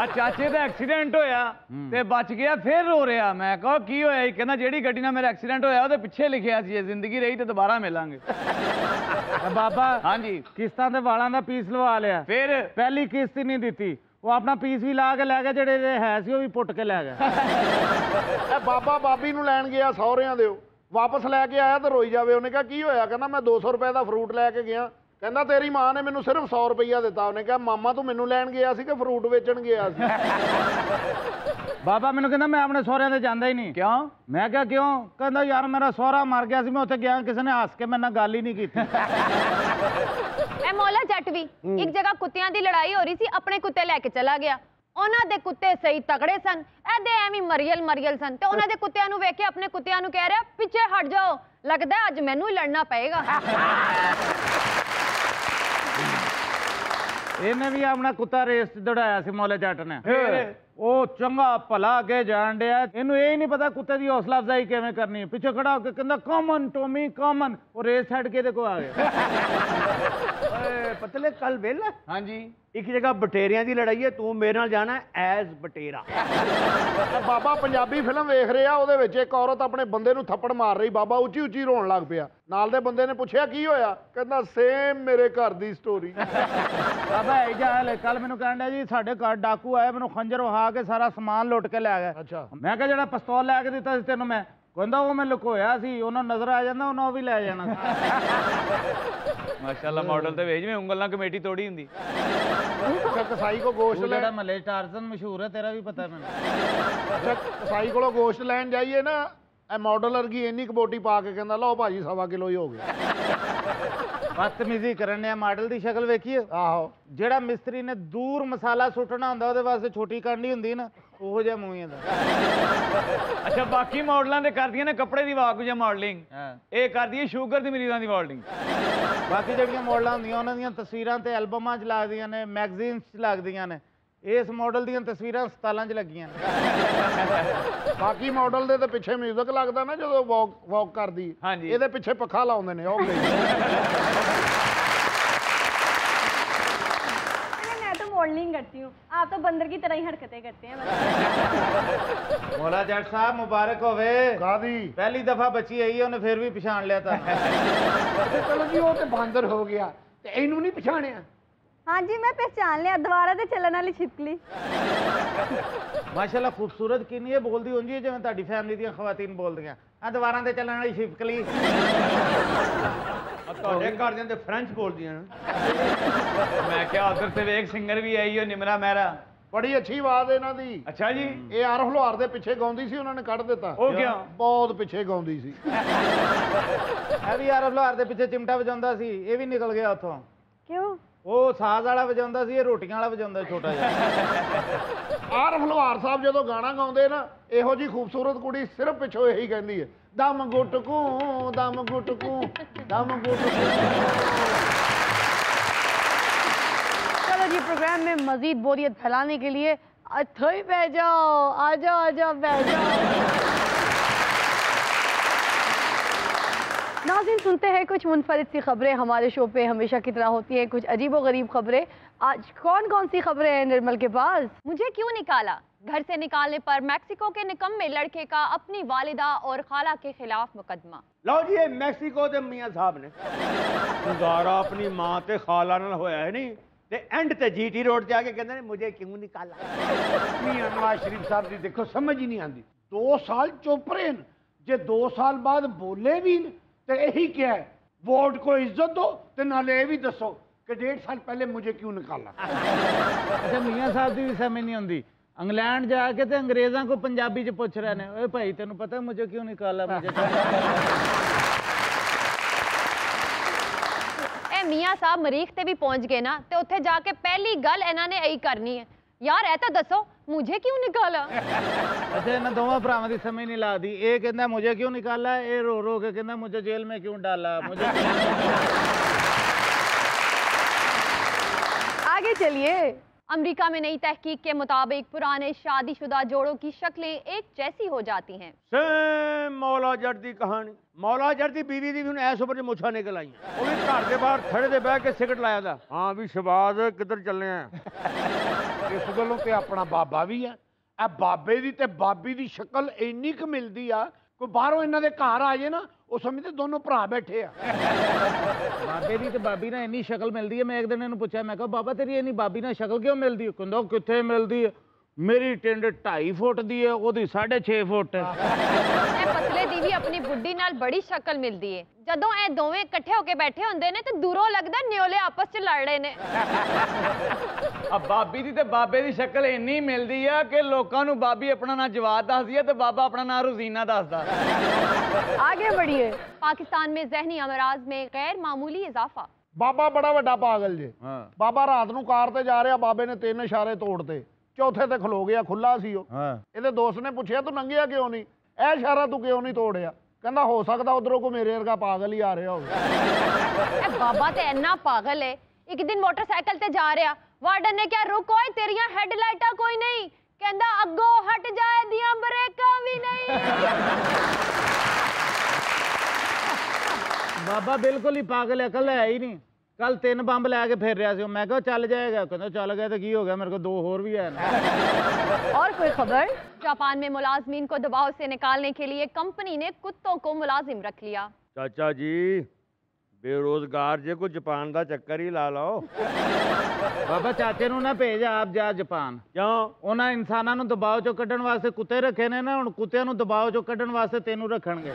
ਆ ਚਾਚੇ ਦਾ ਐਕਸੀਡੈਂਟ ਹੋਇਆ ਤੇ ਬਚ ਗਿਆ, ਫਿਰ ਰੋ ਰਿਹਾ। ਮੈਂ ਕਹਾਂ ਕੀ ਹੋਇਆ? ਕਹਿੰਦਾ ਜਿਹੜੀ ਗੱਡੀ ਨਾਲ ਮੇਰਾ ਐਕਸੀਡੈਂਟ ਹੋਇਆ ਉਹਦੇ ਪਿੱਛੇ ਲਿਖਿਆ ਸੀ ਜੇ ਜ਼ਿੰਦਗੀ ਰਹੀ ਤੇ ਦੁਬਾਰਾ ਮਿਲਾਂਗੇ। ਬਾਬਾ ਹਾਂਜੀ ਕਿਸ਼ਤਾਂ ਤੇ ਵਾਲਾਂ ਦਾ ਪੀਸ ਲਵਾ ਲਿਆ, ਫਿਰ ਪਹਿਲੀ ਕਿਸ਼ਤ ਹੀ ਨਹੀਂ ਦਿੱਤੀ। ਉਹ ਆਪਣਾ ਪੀਸ ਵੀ ਲਾ ਕੇ ਲੈ ਗਿਆ, ਜਿਹੜੇ ਹੈ ਸੀ ਉਹ ਵੀ ਪੁੱਟ ਕੇ ਲੈ ਗਿਆ। ਇਹ ਬਾਬਾ ਬਾਬੀ ਨੂੰ ਲੈਣ ਗਿਆ ਸਹੁਰਿਆਂ ਦੇ, ਵਾਪਸ ਲੈ ਕੇ ਆਇਆ ਤਾਂ ਰੋਈ ਜਾਵੇ। ਉਹਨੇ ਕਿਹਾ ਕੀ ਹੋਇਆ? ਕਹਿੰਦਾ ਮੈਂ 200 ਰੁਪਏ ਦਾ ਫਰੂਟ ਲੈ ਕੇ ਗਿਆ ਕਹਿੰਦਾ ਤੇਰੀ ਮਾਂ ਨੇ ਮੈਨੂੰ ਸਿਰਫ 100 ਰੁਪਈਆ ਦਿੱਤਾ। ਉਹਨੇ ਕਿਹਾ ਮਾਮਾ ਤੂੰ ਮੈਨੂੰ ਲੈਣ ਗਿਆ ਸੀ ਕਿ ਫਰੂਟ ਵੇਚਣ ਗਿਆ ਸੀ? ਬਾਬਾ ਮੈਨੂੰ ਕਹਿੰਦਾ ਮੈਂ ਆਪਣੇ ਸਹੁਰਿਆਂ ਦੇ ਜਾਂਦਾ ਹੀ ਨਹੀਂ। ਕਿਉਂ? ਮੈਂ ਕਿਹਾ ਕਿਉਂ? ਕਹਿੰਦਾ ਯਾਰ ਮੇਰਾ ਸਹੁਰਾ ਮਰ ਗਿਆ ਸੀ, ਮੈਂ ਉੱਥੇ ਗਿਆ, ਕਿਸੇ ਨੇ ਹੱਸ ਕੇ ਮੇਰੇ ਨਾਲ ਗੱਲ ਹੀ ਨਹੀਂ ਕੀਤੀ। ਇਹ ਮੌਲਾ ਜੱਟ ਵੀ ਇੱਕ ਜਗ੍ਹਾ ਕੁੱਤਿਆਂ ਦੀ ਲੜਾਈ ਹੋ ਰਹੀ ਸੀ, ਆਪਣੇ ਕੁੱਤੇ ਲੈ ਕੇ ਚਲਾ ਗਿਆ। ਉਹਨਾਂ ਦੇ ਕੁੱਤੇ ਸਹੀ ਤਗੜੇ ਸਨ, ਇਹਦੇ ਐਵੇਂ ਮਰੀਅਲ ਸਨ, ਤੇ ਉਹਨਾਂ ਦੇ ਕੁੱਤਿਆਂ ਨੂੰ ਵੇਖ ਕੇ ਆਪਣੇ ਕੁੱਤਿਆਂ ਨੂੰ ਕਹਿ ਰਿਹਾ ਪਿੱਛੇ ਹਟ ਜਾਓ, ਲੱਗਦਾ ਅੱਜ ਮੈਨੂੰ ਹੀ ਲੜਨਾ ਪਏਗਾ। ਇਹਨੇ ਵੀ ਆਪਣਾ ਕੁੱਤਾ ਰੇਸ ਦੌੜਾਇਆ ਸੀ ਮੌਲੇ ਜੱਟ ਨੇ। ਉਹ ਚੰਗਾ ਭਲਾ ਅੱਗੇ ਜਾਣ ਡਿਆ, ਇਹਨੂੰ ਇਹ ਹੀ ਨਹੀਂ ਪਤਾ ਕੁੱਤੇ ਦੀ ਹੌਸਲਾ ਅਫਜ਼ਾਈ ਕਿਵੇਂ ਕਰਨੀ ਹੈ। ਪਿੱਛੇ ਖੜਾ ਹੋ ਕੇ ਕਹਿੰਦਾ ਕਾਮਨ ਟੋਮੀ ਕਾਮਨ, ਉਹ ਰੇਸ ਛੱਡ ਕੇ ਇਹਦੇ ਕੋਲ ਆ ਗਿਆ। ਓਏ ਪਤਲੇ ਕੱਲ ਵੇਲਾ ਹਾਂਜੀ ਇੱਕ ਜਗ੍ਹਾ ਬਟੇਰਿਆਂ ਦੀ ਲੜਾਈ ਹੈ, ਤੂੰ ਮੇਰੇ ਨਾਲ ਜਾਣਾ ਐਜ਼ ਬਟੇਰਾ। ਬਾਬਾ ਪੰਜਾਬੀ ਫਿਲਮ ਵੇਖ ਰਿਹਾ, ਉਹਦੇ ਵਿੱਚ ਇੱਕ ਔਰਤ ਆਪਣੇ ਬੰਦੇ ਨੂੰ ਥੱਪੜ ਮਾਰ ਰਹੀ, ਬਾਬਾ ਉੱਚੀ ਉੱਚੀ ਰੋਣ ਲੱਗ ਪਿਆ। ਨਾਲ ਦੇ ਬੰਦੇ ਨੇ ਪੁੱਛਿਆ ਕੀ ਹੋਇਆ? ਕਹਿੰਦਾ ਸੇਮ ਮੇਰੇ ਘਰ ਦੀ ਸਟੋਰੀ। ਬਾਬਾ ਇਹ ਜਾ ਹਲੇ ਕੱਲ ਮੈਨੂੰ ਕਹਿਣ ਡਿਆ ਜੀ ਸਾਡੇ ਘਰ ਡਾਕੂ ਆਇਆ, ਮੈਨੂੰ ਖੰਜਰ ਵਹਾ ਕੇ ਸਾਰਾ ਸਮਾਨ ਲੁੱਟ ਕੇ ਲੈ ਗਿਆ। ਅੱਛਾ। ਮੈਂ ਕਿਹਾ ਜਿਹੜਾ ਪਿਸਤੌਲ ਲੈ ਕੇ ਦਿੱਤਾ ਸੀ ਤੈਨੂੰ ਮੈਂ, ਕਹਿੰਦਾ ਉਹ ਮੈਂ ਲੁਕੋਇਆ ਸੀ, ਉਹਨਾਂ ਨਜ਼ਰ ਆ ਜਾਂਦਾ ਉਹਨਾਂ ਉਹ ਵੀ ਲੈ ਜਾਣਾ। ਮਾਸ਼ਾਅੱਲਾ ਮਾਡਲ ਤੇ ਵੇਖ ਜਿਵੇਂ ਉਂਗਲ ਨਾਲ ਕਮੇਟੀ ਤੋੜੀ ਹੁੰਦੀ। ਅੱਛਾ ਕਸਾਈ ਕੋ ਗੋਸ਼ਤ ਜਿਹੜਾ ਲੈਣ, ਮਹੱਲੇ ਟਾਰਜ਼ਨ ਮਸ਼ਹੂਰ ਹੈ, ਤੇਰਾ ਵੀ ਪਤਾ ਮੈਨੂੰ। ਅੱਛਾ ਕਸਾਈ ਕੋਲੋਂ ਗੋਸ਼ਤ ਲੈਣ ਜਾਈਏ ਨਾ, ਇਹ ਮਾਡਲ ਵਰਗੀ ਇੰਨੀ ਕਬੋਟੀ ਪਾ ਕੇ ਕਹਿੰਦਾ ਲਓ ਭਾਜੀ 1.25 ਕਿਲੋ ਹੀ ਹੋ ਗਿਆ। ਬਦਤਮੀਜ਼ੀ ਕਰਨ ਨੇ ਮਾਡਲ ਦੀ ਸ਼ਕਲ ਵੇਖੀਏ। ਆਹੋ ਜਿਹੜਾ ਮਿਸਤਰੀ ਨੇ ਦੂਰ ਮਸਾਲਾ ਸੁੱਟਣਾ ਹੁੰਦਾ ਉਹਦੇ ਵਾਸਤੇ ਛੋਟੀ ਕਾਂਡੀ ਹੁੰਦੀ ਨਾ, ਉਹੋ ਜਿਹਾ ਮੂੰਹ ਦਾ। ਅੱਛਾ ਬਾਕੀ ਮਾਡਲਾਂ ਦੇ ਕਰਦੀਆਂ ਨੇ ਕੱਪੜੇ ਦੀ ਵਾਕ ਜਾਂ ਮਾਡਲਿੰਗ, ਹਾਂ। ਇਹ ਕਰਦੀ ਹੈ ਸ਼ੂਗਰ ਦੀ ਮਰੀਜ਼ਾਂ ਦੀ ਮਾਡਲਿੰਗ। ਬਾਕੀ ਜਿਹੜੀਆਂ ਮਾਡਲਾਂ ਹੁੰਦੀਆਂ ਉਹਨਾਂ ਦੀਆਂ ਤਸਵੀਰਾਂ ਤੇ ਐਲਬਮਾਂ 'ਚ ਲੱਗਦੀਆਂ ਨੇ, ਮੈਗਜ਼ੀਨਸ 'ਚ ਲੱਗਦੀਆਂ ਨੇ। ਇਸ ਮਾਡਲ ਦੀਆਂ ਤਸਵੀਰਾਂ ਹਸਪਤਾਲਾਂ 'ਚ ਲੱਗੀਆਂ ਨੇ। ਬਾਕੀ ਮਾਡਲ ਦੇ ਤੇ ਪਿੱਛੇ ਮਿਊਜ਼ਿਕ ਲੱਗਦਾ ਨਾ ਜਦੋਂ ਵਾਕ ਕਰਦੀ, ਹਾਂਜੀ। ਇਹਦੇ ਪਿੱਛੇ ਪੱਖਾ ਲਾਉਂਦੇ ਨੇ। ਉਹ ਗਈ। मैं तो मॉडलिंग करती हूँ, आप तो बंदर की तरह ही हरकतें करते हैं। ਮੌਲਾ ਜੱਟ ਸਾਹਿਬ ਮੁਬਾਰਕ ਹੋਵੇ। ਕਾਦੀ? ਪਹਿਲੀ ਦਫਾ ਬੱਚੀ ਆਈ ਹੈ, ਉਹਨੇ ਫਿਰ ਵੀ ਪਛਾਣ ਲਿਆ ਤਾਂ। ਚਲੋ ਜੀ ਉਹ ਤੇ ਬਾਂਦਰ ਹੋ ਗਿਆ, ਤੇ ਇਹਨੂੰ ਨਹੀਂ ਪਛਾਣਿਆ। हाँ जी मैं पहचान लिया, दोबारा से चलन वाली छिपकली। ਮਾਸ਼ਾਅੱਲਾ ਖੂਬਸੂਰਤ ਕਿੰਨੀ ਹੈ, ਬੋਲਦੀ ਹੁੰਦੀ ਹੈ ਜਿਵੇਂ ਤੁਹਾਡੀ ਫੈਮਿਲੀ ਦੀਆਂ ਖਵਾਤੀਨ ਬੋਲਦੀਆਂ। ਆ ਦੁਬਾਰਾਂ ਤੇ ਚੱਲਣ ਵਾਲੀ ਛਿਪਕਲੀ। ਤੁਹਾਡੇ ਘਰ ਦੇ ਫ੍ਰੈਂਚ ਬੋਲਦੀਆਂ ਨੇ। ਮੈਂ ਕਿਹਾ ਉਧਰ ਤੇ ਵੇਖ ਸਿੰਗਰ ਵੀ ਆਈ ਹੋ ਨਿਮਰਾ ਮਹਿਰਾ। ਬੜੀ ਅੱਛੀ ਆਵਾਜ਼ ਇਹਨਾਂ ਦੀ। ਅੱਛਾ ਜੀ। ਇਹ ਆਰਫ ਲੋਹਾਰ ਦੇ ਪਿੱਛੇ ਗਾਉਂਦੀ ਸੀ, ਉਹਨਾਂ ਨੇ ਕੱਢ ਦਿੱਤਾ। ਉਹ ਕਿਉਂ? ਬਹੁਤ ਪਿੱਛੇ ਗਾਉਂਦੀ ਸੀ। ਇਹ ਵੀ ਆਰਫ ਲੋਹਾਰ ਦੇ ਪਿੱਛੇ ਚਿਮਟਾ ਵਜਾਉਂਦਾ ਸੀ, ਇਹ ਵੀ ਨਿਕਲ ਗਿਆ ਉੱਥੋਂ। क्यों? ਉਹ ਸਾਜ਼ ਵਾਲਾ ਵਜਾਉਂਦਾ ਸੀ, ਇਹ ਰੋਟੀਆਂ ਵਾਲਾ ਵਜਾਉਂਦਾ ਛੋਟਾ ਜਿਹਾ। ਆਰਫ ਲੋਹਾਰ ਸਾਹਿਬ ਜਦੋਂ ਗਾਣਾ ਗਾਉਂਦੇ ਨਾ, ਇਹੋ ਜੀ ਖੂਬਸੂਰਤ ਕੁੜੀ ਸਿਰਫ ਪਿੱਛੋਂ ਇਹੀ ਕਹਿੰਦੀ ਹੈ, ਦਮ ਗੁਟਕੂ ਦਮ ਗੁਟਕੂ ਦਮ ਗੁਟਕੂ। चलो जी प्रोग्राम में मजीद बोरियत फैलाने के लिए थोड़ी बह जाओ, आ जाओ बह जाओ। नाज़रीन सुनते हैं कुछ मुनफरिद सी खबरें हमारे शो पे हमेशा की तरह होती हैं, कुछ अजीब व गरीब खबरें। आज कौन कौन सी खबरें हैं निर्मल के पास? मुझे क्यों निकाला? घर से निकालने पर मैक्सिको के निकम्मे लड़के का अपनी वालिदा और खाला के खिलाफ मुकदमा। ਲਓ ਜੀ ਇਹ ਮੈਕਸੀਕੋ ਦੇ ਮੀਆਂ ਸਾਹਿਬ ਨੇ ਗੁਜ਼ਾਰਾ ਆਪਣੀ ਮਾਂ ਤੇ ਖਾਲਾ ਨਾਲ ਹੋਇਆ ਹੈ ਨਹੀਂ, ਤੇ ਐਂਡ ਤੇ ਜੀਟੀ ਰੋਡ ਤੇ ਆ ਕੇ ਕਹਿੰਦੇ ਨੇ ਮੁਝੇ ਕਿਉਂ ਨਿਕਾਲਾ। ਮੀਆਂ ਨਵਾਜ਼ ਸ਼ਰੀਫ ਸਾਹਿਬ ਦੀ ਦੇਖੋ ਸਮਝ ਹੀ ਨਹੀਂ ਆਉਂਦੀ। 2 ਸਾਲ ਚੁੱਪ ਰਹੇ ਨੇ, ਜੇ 2 ਸਾਲ ਬਾਅਦ ਬੋਲੇ ਵੀ ਨੇ ਤੇ ਇਹੀ ਕਿਹਾ ਹੈ वोट को इज्जत दो, ਤੇ ਨਾਲੇ ਇਹ ਵੀ ਦੱਸੋ ਕਿ 1.5 ਸਾਲ ਪਹਿਲੇ मुझे क्यों निकाला। ਅੱਛਾ ਮੀਆਂ ਸਾਹਿਬ ਦੀ ਵੀ ਸਮਝ ਨਹੀਂ ਆਉਂਦੀ। ਇੰਗਲੈਂਡ ਜਾ ਕੇ ਤੇ ਅੰਗਰੇਜ਼ਾਂ ਕੋ ਪੰਜਾਬੀ 'ਚ ਪੁੱਛ ਰਹੇ ਨੇ, ਓਏ ਭਾਈ ਤੈਨੂੰ ਪਤਾ ਮੁਝੇ ਕਿਉਂ ਨਿਕਾਲਾ ਮੁਝੇ। ਇਹ ਮੀਆਂ ਸਾਹਿਬ ਮਰੀਖ ਤੇ ਵੀ ਪਹੁੰਚ ਗਏ ਨਾ, ਤੇ ਉੱਥੇ ਜਾ ਕੇ ਪਹਿਲੀ ਗੱਲ ਇਹਨਾਂ ਨੇ ਇਹੀ ਕਰਨੀ ਹੈ, ਯਾਰ ਇਹ ਤਾਂ ਦੱਸੋ मुझे क्यों निकाला। ਅੱਛਾ ਇਹਨਾਂ ਦੋਵਾਂ ਭਰਾਵਾਂ ਦੀ ਸਮਝ ਨਹੀਂ ਲੱਗਦੀ। ਇਹ ਕਹਿੰਦਾ मुझे क्यों निकाला, ਇਹ ਰੋ ਰੋ ਕੇ ਕਹਿੰਦਾ मुझे जेल में क्यों डाला मुझे। आगे चलिए। अमेरिका में नई तहकीक के मुताबिक पुराने शादीशुदा जोड़ों की शक्लें एक जैसी हो जाती हैं। ਸੇਮ ਮੌਲਾ ਜੱਟ ਦੀ ਕਹਾਣੀ। ਮੌਲਾ ਜੱਟ ਦੀ ਬੀਵੀ ਦੀ ਵੀ ਹੁਣ ਐਸ ਉੱਪਰ ਚ ਮੁੱਛਾਂ ਨਿਕਲ ਆਈਆਂ। ਉਹ ਵੀ ਘਰ ਦੇ ਬਾਹਰ ਥੜੇ ਦੇ ਬਹਿ ਕੇ ਸਿਗਰਟ ਲਾਇਆ ਦਾ, ਹਾਂ ਵੀ ਸ਼ਬਾਜ਼ ਕਿੱਧਰ ਚੱਲੇ ਆ। ਇਸ ਗੱਲੋਂ ਤੇ ਆਪਣਾ ਬਾਬਾ ਵੀ ਆ। ਇਹ ਬਾਬੇ ਦੀ ਤੇ ਬਾਬੀ ਦੀ ਸ਼ਕਲ ਇੰਨੀ ਕੁ ਮਿਲਦੀ ਆ, ਕੋਈ ਬਾਹਰੋਂ ਇਹਨਾਂ ਦੇ ਘਰ ਆ ਜੇ ਨਾ ਉਹ ਸਮਝਦੇ ਦੋਨੋਂ ਭਰਾ ਬੈਠੇ ਆ। ਬਾਬੇ ਦੀ ਤੇ ਬਾਬੀ ਨਾਲ ਇੰਨੀ ਸ਼ਕਲ ਮਿਲਦੀ ਹੈ। ਮੈਂ ਇੱਕ ਦਿਨ ਇਹਨੂੰ ਪੁੱਛਿਆ, ਮੈਂ ਕਿਹਾ ਬਾਬਾ ਤੇਰੀ ਇੰਨੀ ਬਾਬੀ ਨਾਲ ਸ਼ਕਲ ਕਿਉਂ ਮਿਲਦੀ ਹੈ? ਕਹਿੰਦਾ ਕਿੱਥੇ ਮਿਲਦੀ ਹੈ, ਮੇਰੀ ਟਿੰਡ 2.5 ਫੁੱਟ ਦੀ ਹੈ, ਉਹਦੀ 6.5 ਫੁੱਟ। ਇਹ ਪਤਲੇ ਦੀ ਵੀ ਆਪਣੀ ਬੁੱਢੀ ਨਾਲ ਬੜੀ ਸ਼ਕਲ ਮਿਲਦੀ ਏ। ਜਦੋਂ ਇਹ ਦੋਵੇਂ ਇਕੱਠੇ ਹੋ ਕੇ ਬੈਠੇ ਹੁੰਦੇ ਨੇ ਤੇ ਦੂਰੋਂ ਲੱਗਦਾ ਨਿਓਲੇ ਆਪਸ 'ਚ ਲੜ ਰਹੇ ਨੇ। ਆ ਬਾਬੀ ਦੀ ਤੇ ਬਾਬੇ ਦੀ ਸ਼ਕਲ ਇੰਨੀ ਮਿਲਦੀ ਆ ਕਿ ਲੋਕਾਂ ਨੂੰ ਬਾਬੀ ਆਪਣਾ ਨਾਂ ਜਵਾਦ ਦੱਸਦੀ ਆ ਤੇ ਬਾਬਾ ਆਪਣਾ ਨਾਂ ਰੋਜ਼ੀਨਾ ਦੱਸਦਾ। आगे बढ़िए। पाकिस्तान में जहनी अमराज में गैर मामूली इजाफा। ਬਾਬਾ ਬੜਾ ਵੱਡਾ ਪਾਗਲ ਜੇ। ਹਾਂ ਬਾਬਾ ਰਾਤ ਨੂੰ ਕਾਰ ਤੇ ਜਾ ਰਿਹਾ, ਬਾਬੇ ਨੇ 3 ਇਸ਼ਾਰੇ ਤੋੜਤੇ, ਚੌਥੇ ਤੇ ਖਲੋ ਗਿਆ, ਖੁੱਲਾ ਸੀ ਉਹ। ਹਾਂ ਇਹਦੇ ਦੋਸਤ ਨੇ ਪੁੱਛਿਆ ਤੂੰ ਨੰਗਿਆ ਕਿਉਂ ਨਹੀਂ, ਇਹ ਇਸ਼ਾਰਾ ਤੂੰ ਕਿਉਂ ਨਹੀਂ ਤੋੜਿਆ? ਕਹਿੰਦਾ ਹੋ ਸਕਦਾ ਉਧਰੋਂ ਕੋ ਮੇਰੇ ਵਰਗਾ ਪਾਗਲ ਹੀ ਆ ਰਿਹਾ ਹੋਵੇ। ਇਹ ਬਾਬਾ ਤੇ ਇੰਨਾ ਪਾਗਲ ਹੈ, ਇੱਕ ਦਿਨ ਮੋਟਰਸਾਈਕਲ ਤੇ ਜਾ ਰਿਹਾ, ਵਾਰਡਨ ਨੇ ਕਿਹਾ ਰੁਕ ਓਏ ਤੇਰੀਆਂ ਹੈਡਲਾਈਟਾਂ ਕੋਈ ਨਹੀਂ, ਕਹਿੰਦਾ ਅੱਗੋਂ ਹਟ ਜਾਏ ਦੀਆਂ ਬ੍ਰੇਕਾਂ ਵੀ ਨਹੀਂ। ਬਾਬਾ ਬਿਲਕੁਲ ਹੀ ਪਾਗਲ ਹੈ, ਅਕਲ ਹੈ ਹੀ ਨਹੀਂ। ਕੱਲ 3 ਬੰਬ ਲੈ ਕੇ ਫਿਰ ਰਿਹਾ ਸੀ, ਮੈਂ ਕਿਹਾ ਚੱਲ ਜਾਏਗਾ, ਕਹਿੰਦਾ ਚੱਲ ਗਿਆ ਤਾਂ ਕੀ ਹੋ ਗਿਆ, ਮੇਰੇ ਕੋਲ 2 ਹੋਰ ਵੀ ਹੈ। और कोई खबर? जापान में मुलाजमीन को दबाव से निकालने के लिए कंपनी ने कुत्तों को मुलाजिम रख लिया। ਚਾਚਾ ਜੀ ਬੇਰੋਜ਼ਗਾਰ ਜੇ ਕੋਈ ਜਾਪਾਨ ਦਾ ਚੱਕਰ ਹੀ ਲਾ ਲਓ। ਬਾਬਾ ਚਾਚੇ ਨੂੰ ਨਾ ਭੇਜ, ਆਪ ਜਾ ਜਾਪਾਨ। ਕਿਉਂ? ਉਹਨਾਂ ਇਨਸਾਨਾਂ ਨੂੰ ਦਬਾਅ ਚੋਂ ਕੱਢਣ ਵਾਸਤੇ ਕੁੱਤੇ ਰੱਖੇ ਨੇ ਨਾ, ਹੁਣ ਕੁੱਤਿਆਂ ਨੂੰ ਦਬਾਅ ਚੋਂ ਕੱਢਣ ਵਾਸਤੇ ਤੈਨੂੰ ਰੱਖਣਗੇ।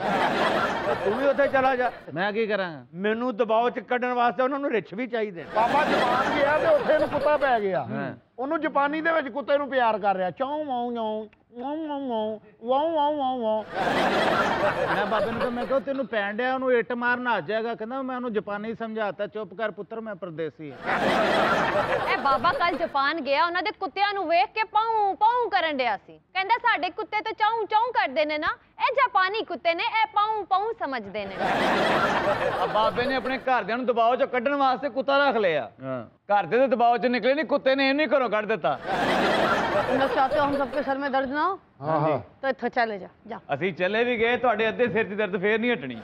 ਤੂੰ ਵੀ ਉੱਥੇ ਚਲਾ ਜਾ। ਮੈਂ ਕੀ ਕਰਾਂਗਾ? ਮੈਨੂੰ ਦਬਾਅ ਚ ਕੱਢਣ ਵਾਸਤੇ ਉਹਨਾਂ ਨੂੰ ਰਿੱਛ ਵੀ ਚਾਹੀਦੇ ਨੇ। ਬਾਬਾ ਜਾਪਾਨ ਗਿਆ ਤੇ ਉੱਥੇ ਇਹਨੂੰ ਕੁੱਤਾ ਪੈ ਗਿਆ। ਹਾਂ। ਉਹਨੂੰ ਜਾਪਾਨੀ ਦੇ ਵਿੱਚ ਕੁੱਤੇ ਨੂੰ ਪਿਆਰ ਕਰ ਰਿਹਾ, ਚੌਂ ਵਾਉ ਵਾਉ ਵਾਉ ਵਾਉ ਵਾਉ ਵਾਉ ਵਾਉ। ਮੈਂ ਬਾਬੇ ਨੂੰ ਕਿਹਾ, ਮੈਂ ਕਿਹਾ ਤੈਨੂੰ ਪੈਣ ਡਿਆ, ਉਹਨੂੰ ਇੱਟ ਮਾਰਨ ਆ ਜਾਏਗਾ। ਕਹਿੰਦਾ ਮੈਂ ਉਹਨੂੰ ਜਾਪਾਨੀ ਸਮਝਾਤਾ, ਚੁੱਪ ਕਰ ਪੁੱਤਰ, ਮੈਂ ਪਰਦੇਸੀ ਹਾਂ। ਇਹ ਬਾਬਾ ਕੱਲ ਜਾਪਾਨ ਗਿਆ, ਉਹਨਾਂ ਦੇ ਕੁੱਤਿਆਂ ਨੂੰ ਵੇਖ ਕੇ ਪਾਉ ਪਾਉ ਕਰਨ ਡਿਆ ਸੀ। ਕਹਿੰਦਾ ਸਾਡੇ ਕੁੱਤੇ ਤਾਂ ਚਾਉ ਚਾਉ ਕਰਦੇ ਨੇ ਨਾ, ਇਹ ਜਾਪਾਨੀ ਕੁੱਤੇ ਨੇ, ਇਹ ਪਾਉ ਪਾਉ ਸਮਝਦੇ ਨੇ। ਆ ਬਾਬੇ ਨੇ ਆਪਣੇ ਘਰਦਿਆਂ ਨੂੰ ਦਬਾਅ ਚੋਂ ਕੱਢਣ ਵਾਸਤੇ ਕੁੱਤਾ ਰੱਖ ਲਿਆ। ਘਰ ਦੇ ਤਾਂ ਦਬਾਅ ਚੋਂ ਨਿਕਲੇ ਨਹੀਂ, ਕੁੱਤੇ ਨੇ ਇਹਨੂੰ ਹੀ ਘਰੋਂ ਕੱਢ ਦਿੱਤਾ। तुम लोग चाहते हो हम सबके सर में दर्द ना हो? हाँ हाँ। तो इत्थे चले जा जा। ਅਸੀਂ ਚੱਲੇ ਵੀ ਗਏ, ਤੁਹਾਡੇ ਅੱਧੇ ਸਿਰ ਦੀ ਦਰਦ ਫੇਰ ਨਹੀਂ ਹਟਣੀ।